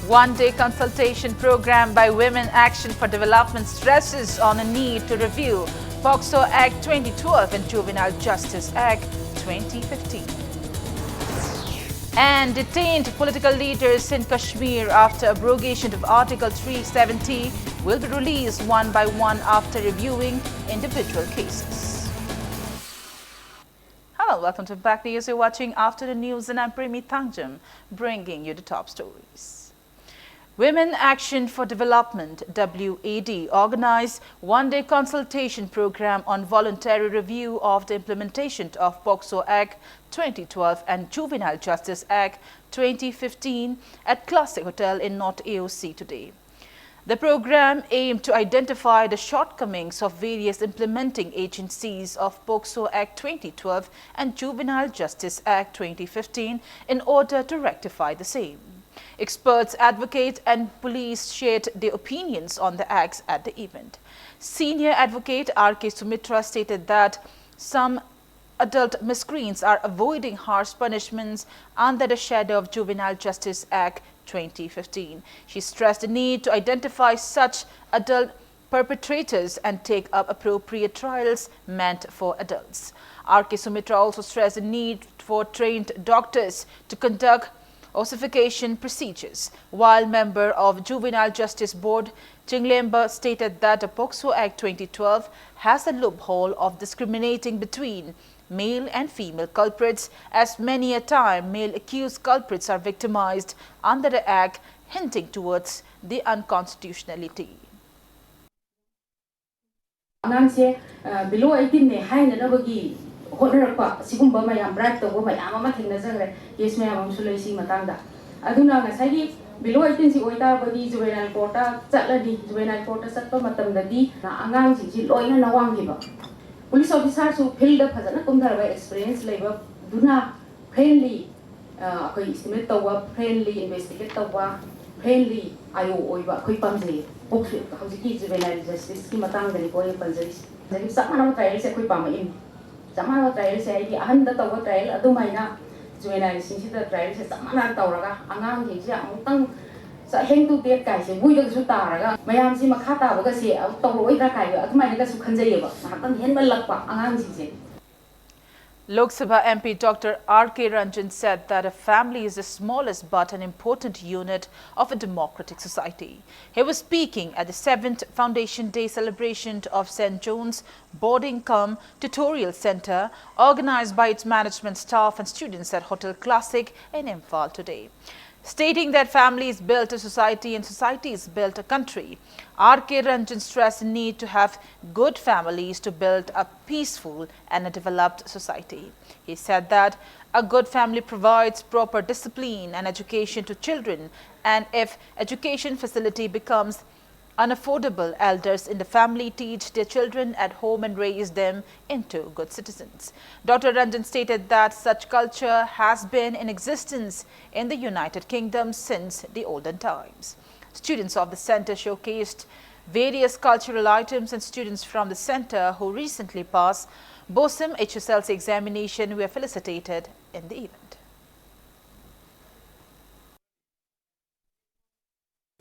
One-day consultation program by Women Action for Development stresses on a need to review POCSO Act 2012 and Juvenile Justice Act 2015. And detained political leaders in Kashmir after abrogation of Article 370 will be released one by one after reviewing individual cases. Hello, welcome to Back News. You're watching Afternoon News and I'm Premi Thangjam, bringing you the top stories. Women Action for Development, WAD, organized one-day consultation program on voluntary review of the implementation of POCSO Act 2012 and Juvenile Justice Act 2015 at Classic Hotel in North AOC today. The program aimed to identify the shortcomings of various implementing agencies of POCSO Act 2012 and Juvenile Justice Act 2015 in order to rectify the same. Experts, advocates and police shared their opinions on the acts at the event. Senior advocate R.K. Sumitra stated that some adult miscreants are avoiding harsh punishments under the shadow of Juvenile Justice Act 2015. She stressed the need to identify such adult perpetrators and take up appropriate trials meant for adults. R.K. Sumitra also stressed the need for trained doctors to conduct ossification procedures, while member of Juvenile Justice Board Chinglemba stated that the POCSO Act 2012 has a loophole of discriminating between male and female culprits, as many a time male accused culprits are victimized under the Act, hinting towards the unconstitutionality. Below 18 ne haina nabagi honorapa sigumba mayam bribe to mayam ama thingna yes mayam sulesi matangda aduna ngasagi below 18 si oita bagi juvenile court chatladi juvenile court satpa matamdadi na angang si loina nawanggiba police officer su field phajana kumdharba experience leba duna friendly koi estimate tawa friendly investigate tawa friendly ayo oiba koi pamje pokse hauji juvenile justice ki matangdani koi panjari jadi samana trial se koi pamain samana trial se ai ahanda tawa trial adumaina juvenile sinsida trial se samana tawraga angang gi se amutang sa heng tu te kai se buida su taraga mayam si makha ta baga se tawroi ra kai adumaina ga su khanjayeba nakan henba lakpa angang si se. Lok Sabha MP Dr. R.K. Ranjan said that a family is the smallest but an important unit of a democratic society. He was speaking at the 7th Foundation Day celebration of St. John's Boarding Cum Tutorial Center organized by its management staff and students at Hotel Classic in Imphal today. Stating that families built a society and societies built a country, R.K. Ranjan stressed the need to have good families to build a peaceful and a developed society. He said that a good family provides proper discipline and education to children, and if education facility becomes unaffordable, elders in the family teach their children at home and raise them into good citizens. Dr. Ranjan stated that such culture has been in existence in the United Kingdom since the olden times. Students of the center showcased various cultural items, and students from the center who recently passed BOSIM HSLC examination were felicitated in the event.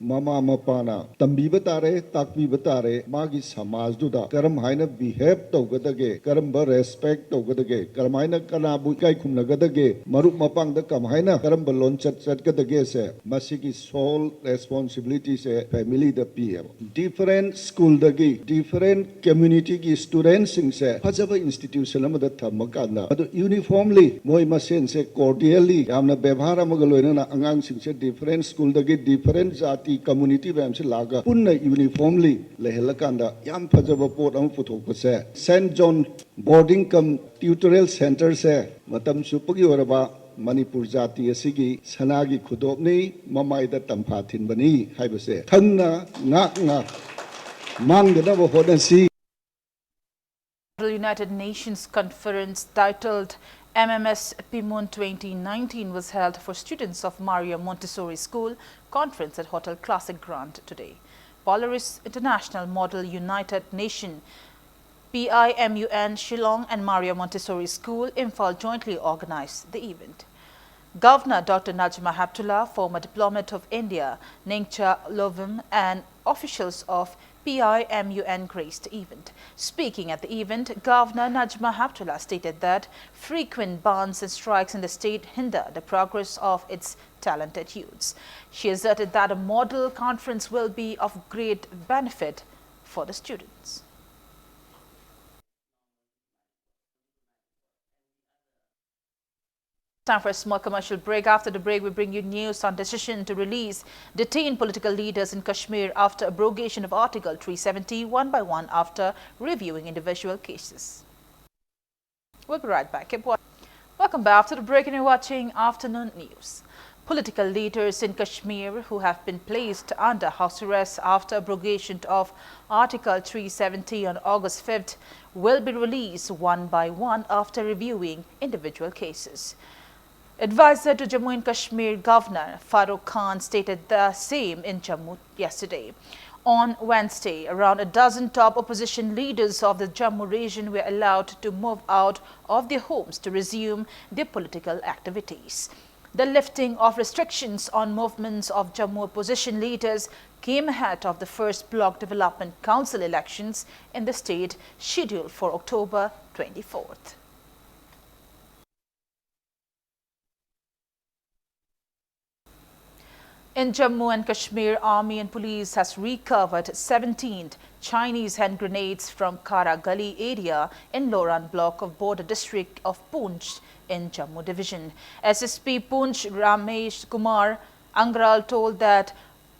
Mama mapana tambiba tare takbiba tare magi samaj duda karam haina behave tawgadage karamba respect tawgadage karamaina kanabu kai khumnagadage marup mapang da kam haina karamba lon chat gadage se masigi sole responsibility se family da pm different school dagi different community ki students sing se phajaba institution amada thamakana adu uniformly moi masen se cordially yamna bevhar amaga loina angang sing se different school dagi different jati community bam se laga punna uniformly lehelakanda yam phajaba pot am puthok se St. John Boarding Cum Tutorial Center se matam supagi oraba Manipur jati asigi sanagi khudopni mamaida tampha thinbani haibase thangna ngak mangda bo hodansi. The United Nations conference titled MMS Pimun 2019 was held for students of Maria Montessori School conference at Hotel Classic Grand today. Polaris International Model United Nation PIMUN Shillong and Maria Montessori School Imphal jointly organized the event. Governor Dr. Najma Heptullah, former diplomat of India, Ningcha Lovim, and officials of PIMUN graced the event. Speaking at the event, Governor Najma Heptullah stated that frequent bans and strikes in the state hinder the progress of its talented youths. She asserted that a model conference will be of great benefit for the students. Time for a small commercial break. After the break, we bring you news on decision to release detained political leaders in Kashmir after abrogation of Article 370 one by one after reviewing individual cases. We'll be right back. Welcome back. After the break, and you're watching Afternoon News. Political leaders in Kashmir who have been placed under house arrest after abrogation of Article 370 on August 5th will be released one by one after reviewing individual cases. Advisor to Jammu and Kashmir Governor Farooq Khan stated the same in Jammu yesterday. On Wednesday, around a dozen top opposition leaders of the Jammu region were allowed to move out of their homes to resume their political activities. The lifting of restrictions on movements of Jammu opposition leaders came ahead of the first Block Development Council elections in the state scheduled for October 24th. In Jammu and Kashmir, Army and Police has recovered 17 Chinese hand grenades from Kara Gali area in Loran block of border district of Poonch in Jammu division. SSP Poonch Ramesh Kumar Angral told that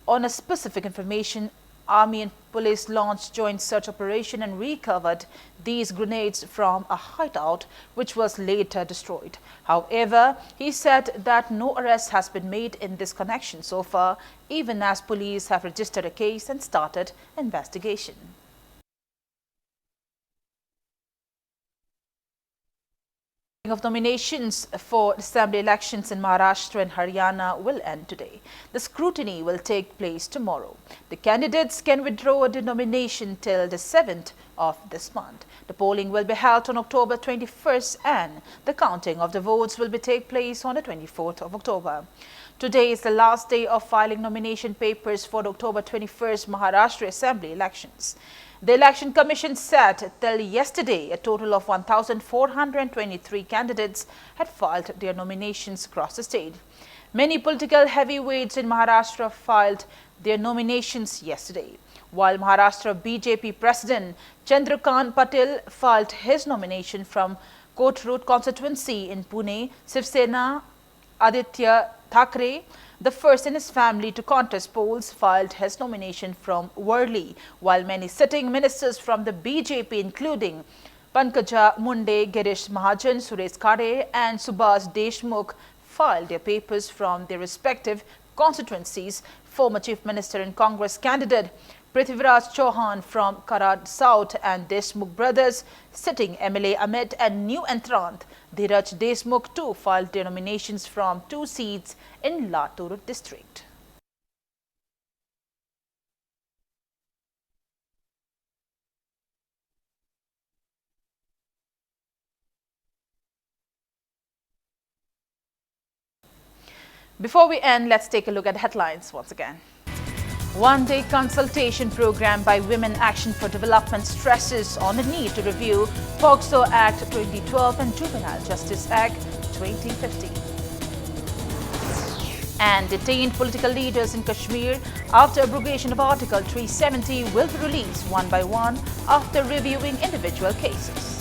on a specific information, Army and Police launched joint search operation and recovered these grenades from a hideout which was later destroyed. However, he said that no arrest has been made in this connection so far, even as police have registered a case and started investigation. Of nominations for assembly elections in Maharashtra and Haryana will end today. The scrutiny will take place tomorrow. The candidates can withdraw their nomination till the 7th of this month. The polling will be held on October 21st and the counting of the votes will take place on the 24th of October. Today is the last day of filing nomination papers for the October 21st Maharashtra Assembly elections. The Election Commission said till yesterday a total of 1,423 candidates had filed their nominations across the state. Many political heavyweights in Maharashtra filed their nominations yesterday. While Maharashtra BJP President Chandrakant Patil filed his nomination from Kothurud constituency in Pune, Shiv Sena Aditya Thackeray, the first in his family to contest polls, filed his nomination from Worli, while many sitting ministers from the BJP including Pankaja Munde, Girish Mahajan, Suresh Khare and Subhas Deshmukh filed their papers from their respective constituencies. Former Chief Minister and Congress candidate Prithviraj Chauhan from Karad South and Deshmukh brothers, sitting MLA Amit and new entrant Dhiraj Deshmukh too filed their nominations from 2 seats in Latur district. Before we end, let's take a look at headlines once again. One-day consultation program by Women Action for Development stresses on the need to review POCSO Act 2012 and Juvenile Justice Act 2015. And detained political leaders in Kashmir after abrogation of Article 370 will be released one by one after reviewing individual cases.